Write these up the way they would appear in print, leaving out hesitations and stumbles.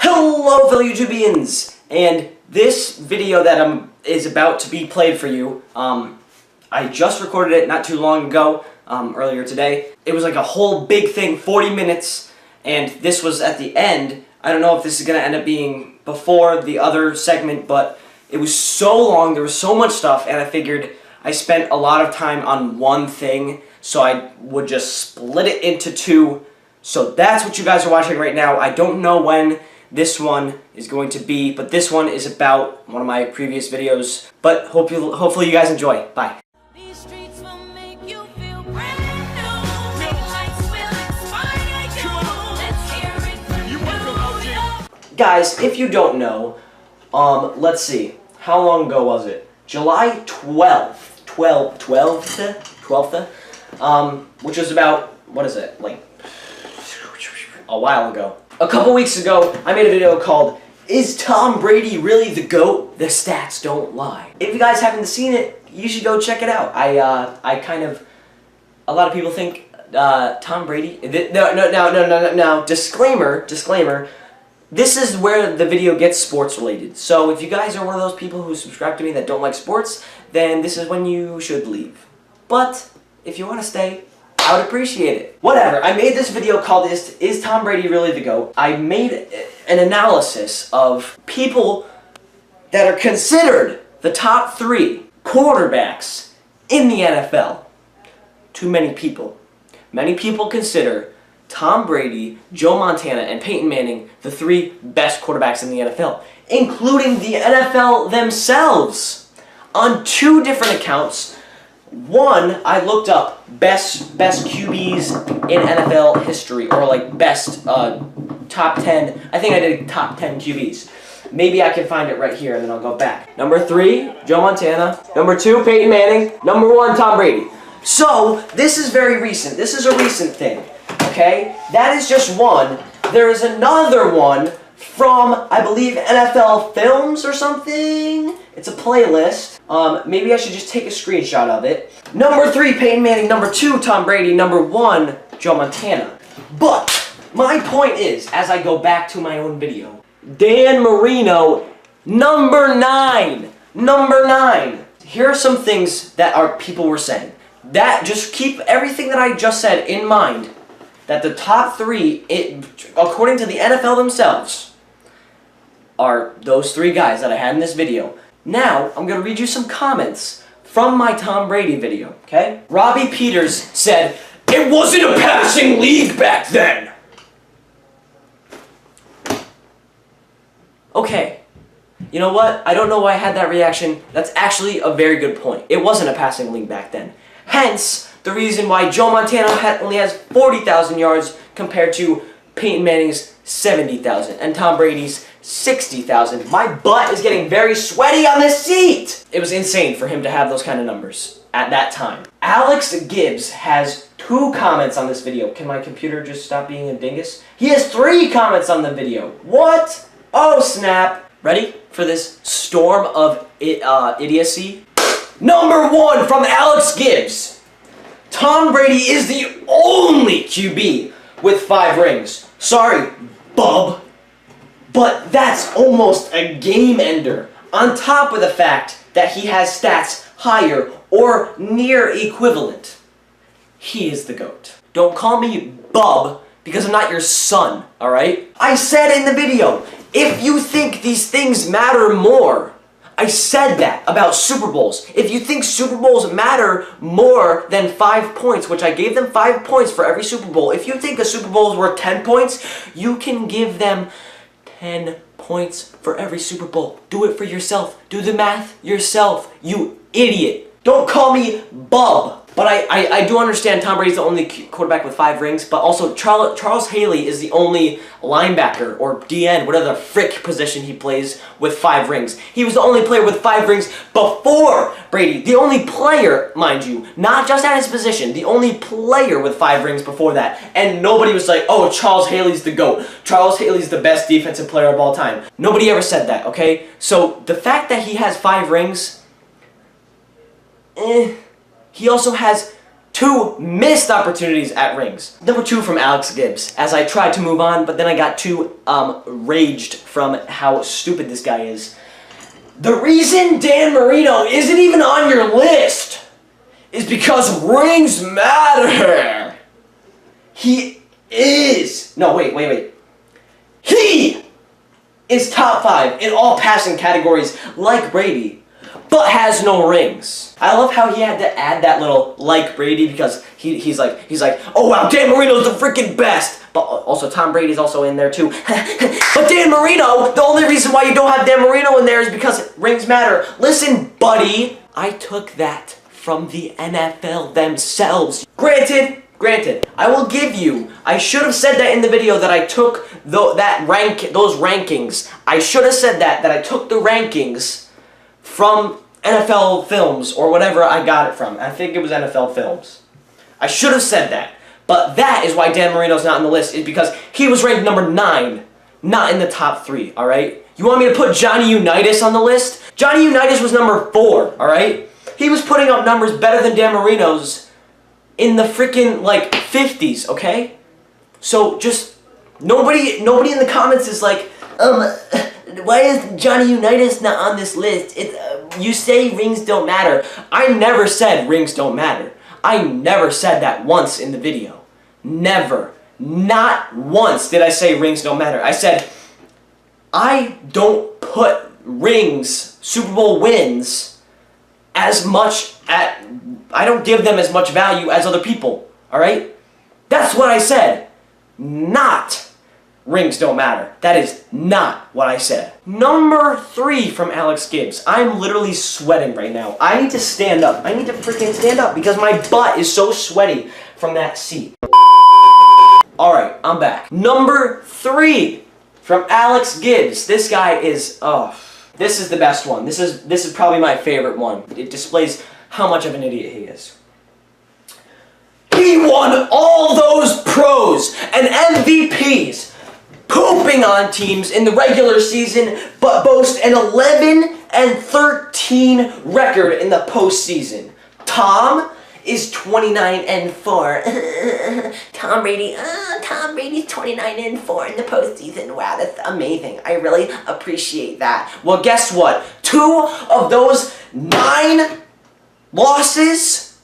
Hello fellow YouTubians! And this video that is about to be played for you, I just recorded it not too long ago, earlier today. It was like a whole big thing, 40 minutes, and this was at the end. I don't know if this is going to end up being before the other segment, but it was so long, there was so much stuff, and I figured I spent a lot of time on one thing, so I would just split it into two. So that's what you guys are watching right now. I don't know when this one is going to be, but this one is about one of my previous videos. But hopefully you guys enjoy. Bye. Guys, if you don't know, let's see. How long ago was it? July 12th, which was about, what is it, like a while ago. A couple weeks ago, I made a video called, Is Tom Brady Really the GOAT? The Stats Don't Lie. If you guys haven't seen it, you should go check it out. A lot of people think, Tom Brady, no, disclaimer, this is where the video gets sports related. So if you guys are one of those people who subscribe to me that don't like sports, then this is when you should leave. But if you want to stay, I would appreciate it. Whatever, I made this video called Is Tom Brady Really the GOAT? I made an analysis of people that are considered the top 3 quarterbacks in the NFL. Too many people. Many people consider Tom Brady, Joe Montana, and Peyton Manning the 3 best quarterbacks in the NFL, including the NFL themselves. On 2 different accounts. One, I looked up best QBs in NFL history, or like best top 10. I think I did top 10 QBs. Maybe I can find it right here, and then I'll go back. Number 3, Joe Montana. Number 2, Peyton Manning. Number 1, Tom Brady. So, this is very recent. This is a recent thing, okay? That is just one. There is another one from, I believe, NFL Films or something. It's a playlist. Maybe I should just take a screenshot of it. Number 3, Peyton Manning. Number 2, Tom Brady. Number 1, Joe Montana. But my point is, as I go back to my own video, Dan Marino, number 9. Number 9. Here are some things that people were saying. Just keep everything that I just said in mind. That the top 3, according to the NFL themselves, are those 3 guys that I had in this video. Now, I'm going to read you some comments from my Tom Brady video, okay? Robbie Peters said, "It wasn't a passing league back then." Okay, you know what? I don't know why I had that reaction. That's actually a very good point. It wasn't a passing league back then. Hence, the reason why Joe Montana only has 40,000 yards compared to Peyton Manning's 70,000 and Tom Brady's 60,000. My butt is getting very sweaty on this seat! It was insane for him to have those kind of numbers at that time. Alex Gibbs has 2 comments on this video. Can my computer just stop being a dingus? He has 3 comments on the video. What? Oh snap. Ready for this storm of idiocy? Number 1 from Alex Gibbs. Tom Brady is the only QB with 5 rings. Sorry, bub. But that's almost a game ender. On top of the fact that he has stats higher or near equivalent. He is the GOAT. Don't call me bub because I'm not your son, alright? I said in the video, if you think these things matter more, I said that about Super Bowls. If you think Super Bowls matter more than 5 points, which I gave them 5 points for every Super Bowl, if you think a Super Bowl is worth 10 points, you can give them 10 points for every Super Bowl. Do it for yourself. Do the math yourself, you idiot. Don't call me bub. But I do understand Tom Brady's the only quarterback with 5 rings, but also Charles Haley is the only linebacker or DN, whatever the frick position he plays, with 5 rings. He was the only player with 5 rings before Brady. The only player, mind you, not just at his position, the only player with 5 rings before that. And nobody was like, oh, Charles Haley's the GOAT. Charles Haley's the best defensive player of all time. Nobody ever said that, okay? So the fact that he has 5 rings, he also has 2 missed opportunities at rings. Number 2 from Alex Gibbs, as I tried to move on, but then I got too raged from how stupid this guy is. The reason Dan Marino isn't even on your list is because rings matter. He is. No, wait. He is top 5 in all passing categories like Brady, but has no rings. I love how he had to add that little like Brady because he's like, oh wow, Dan Marino's the freaking best. But also Tom Brady's also in there too. But Dan Marino, the only reason why you don't have Dan Marino in there is because rings matter. Listen, buddy, I took that from the NFL themselves. Granted, I will give you, I should have said that in the video that I took those rankings. I should have said that I took the rankings from NFL Films or whatever I got it from. I think it was NFL Films. I should have said that. But that is why Dan Marino's not on the list, is because he was ranked number 9, not in the top 3, alright? You want me to put Johnny Unitas on the list? Johnny Unitas was number 4, alright? He was putting up numbers better than Dan Marino's in the freaking, like, 50s, okay? So, just, nobody in the comments is like, why is Johnny Unitas not on this list? You say rings don't matter. I never said rings don't matter. I never said that once in the video. Never. Not once did I say rings don't matter. I said, I don't put rings, Super Bowl wins, as much at, I don't give them as much value as other people, alright? That's what I said. Not rings don't matter. That is not what I said. Number 3 from Alex Gibbs. I'm literally sweating right now. I need to stand up. I need to freaking stand up because my butt is so sweaty from that seat. Alright, I'm back. Number 3 from Alex Gibbs. This guy is, this is the best one. This is probably my favorite one. It displays how much of an idiot he is. He won all those pros and MVPs, pooping on teams in the regular season, but boasts an 11-13 record in the postseason. Tom is 29-4. Tom Brady's 29-4 in the postseason. Wow, that's amazing. I really appreciate that. Well, guess what? 2 of those 9 losses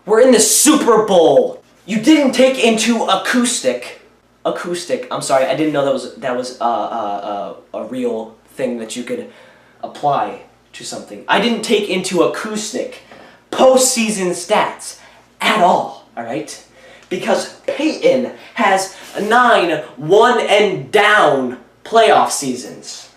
were in the Super Bowl. You didn't take into acoustic. I'm sorry, I didn't know that was a real thing that you could apply to something. I didn't take into acoustic postseason stats at all, alright? Because Peyton has 9 one and down playoff seasons.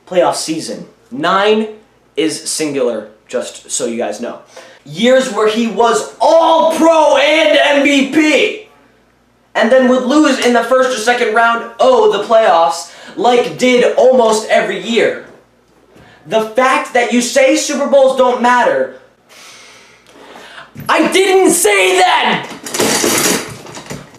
Playoff season. 9 is singular, just so you guys know. Years where he was All-Pro and MVP! And then would lose in the first or second round, the playoffs, like did almost every year. The fact that you say Super Bowls don't matter, I didn't say that!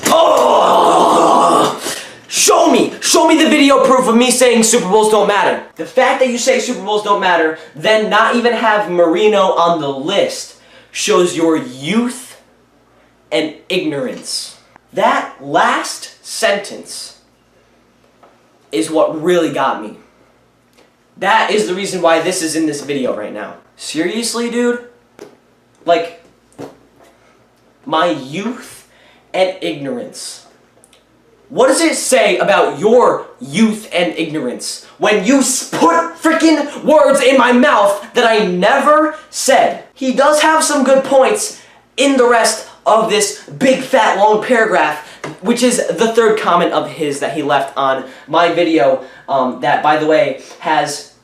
Oh! Show me the video proof of me saying Super Bowls don't matter. The fact that you say Super Bowls don't matter, then not even have Marino on the list, shows your youth and ignorance. That last sentence is what really got me. That is the reason why this is in this video right now. Seriously, dude? Like, my youth and ignorance. What does it say about your youth and ignorance when you put freaking words in my mouth that I never said? He does have some good points in the rest of this big fat long paragraph, which is the 3rd comment of his that he left on my video, that, by the way, has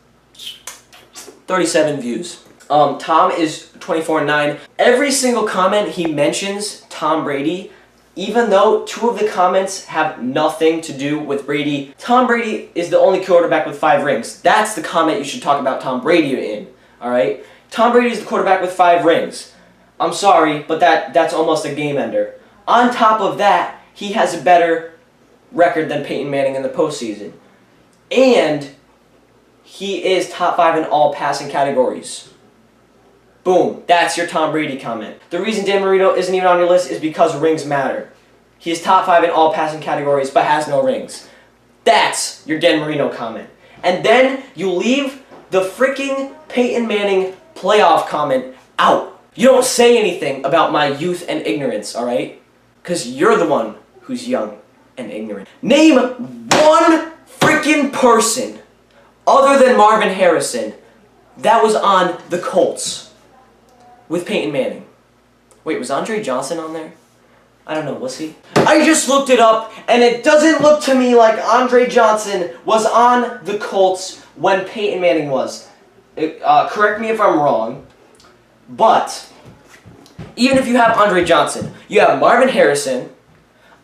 37 views. Tom is 24-9. Every single comment he mentions Tom Brady, even though 2 of the comments have nothing to do with Brady. Tom Brady is the only quarterback with 5 rings. That's the comment you should talk about Tom Brady in, alright? Tom Brady is the quarterback with 5 rings. I'm sorry, but that's almost a game ender. On top of that, he has a better record than Peyton Manning in the postseason. And he is top 5 in all passing categories. Boom. That's your Tom Brady comment. The reason Dan Marino isn't even on your list is because rings matter. He is top 5 in all passing categories, but has no rings. That's your Dan Marino comment. And then you leave the freaking Peyton Manning playoff comment out. You don't say anything about my youth and ignorance, alright? Because you're the one who's young and ignorant. Name one freaking person other than Marvin Harrison that was on the Colts with Peyton Manning. Wait, was Andre Johnson on there? I don't know, was he? I just looked it up, and it doesn't look to me like Andre Johnson was on the Colts when Peyton Manning was. Correct me if I'm wrong, but even if you have Andre Johnson, you have Marvin Harrison,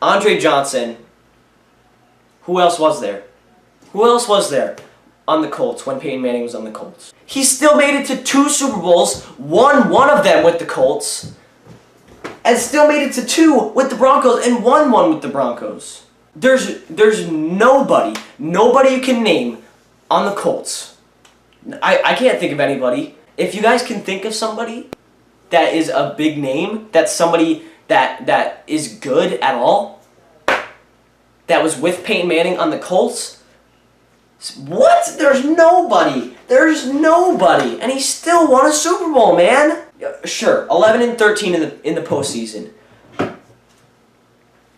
Andre Johnson. Who else was there? Who else was there on the Colts when Peyton Manning was on the Colts? He still made it to 2 Super Bowls, won one of them with the Colts, and still made it to 2 with the Broncos and won 1 with the Broncos. There's nobody you can name on the Colts. I can't think of anybody. If you guys can think of somebody that is a big name, that's somebody that is good at all, that was with Peyton Manning on the Colts, what? There's nobody. There's nobody. And he still won a Super Bowl, man. Sure, 11-13 in the postseason.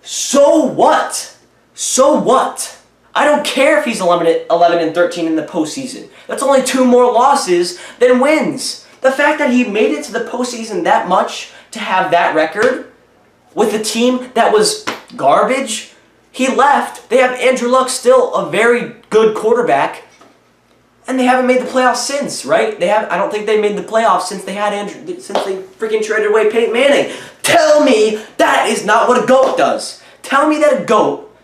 So what? So what? I don't care if he's 11-13 in the postseason. That's only 2 more losses than wins. The fact that he made it to the postseason that much to have that record with a team that was garbage, he left. They have Andrew Luck, still a very good quarterback, and they haven't made the playoffs since, right? I don't think they made the playoffs since they freaking traded away Peyton Manning. Tell me that is not what a GOAT does. Tell me that a GOAT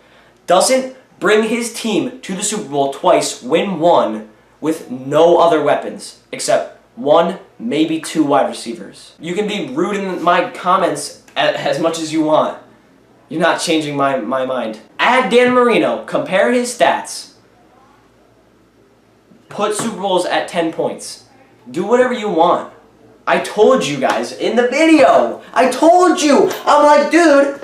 doesn't bring his team to the Super Bowl twice, win 1 with no other weapons except 1, maybe 2 wide receivers. You can be rude in my comments as much as you want. You're not changing my mind. Add Dan Marino, compare his stats. Put Super Bowls at 10 points. Do whatever you want. I told you guys in the video. I told you. I'm like, dude,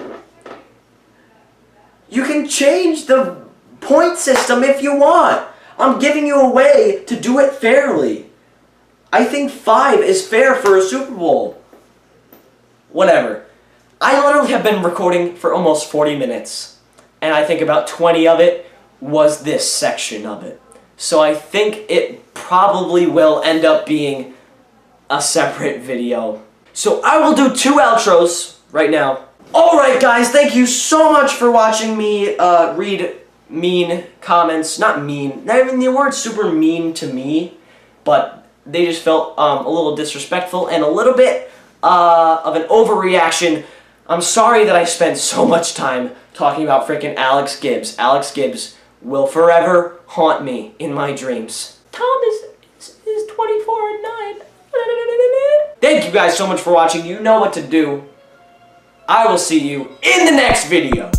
you can change the point system if you want. I'm giving you a way to do it fairly. I think 5 is fair for a Super Bowl. Whatever. I literally have been recording for almost 40 minutes. And I think about 20 of it was this section of it. So I think it probably will end up being a separate video. So I will do 2 outros right now. Alright guys, thank you so much for watching me read mean comments. Not mean, not even the word super mean to me, but they just felt a little disrespectful and a little bit of an overreaction. I'm sorry that I spent so much time talking about freaking Alex Gibbs. Alex Gibbs will forever haunt me in my dreams. Tom is 24-9. Thank you guys so much for watching. You know what to do. I will see you in the next video.